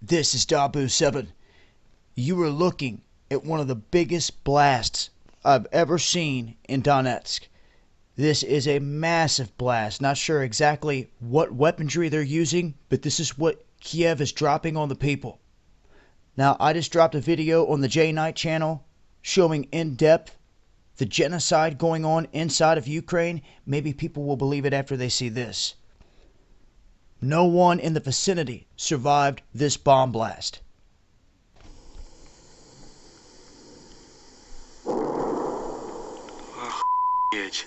This is Dabu 7. You are looking at one of the biggest blasts I've ever seen in Donetsk. This is a massive blast. Not sure exactly what weaponry they're using, but this is what Kiev is dropping on the people. Now, I just dropped a video on the J Knight channel showing in depth the genocide going on inside of Ukraine. Maybe people will believe it after they see this. No one in the vicinity survived this bomb blast. Охуеть.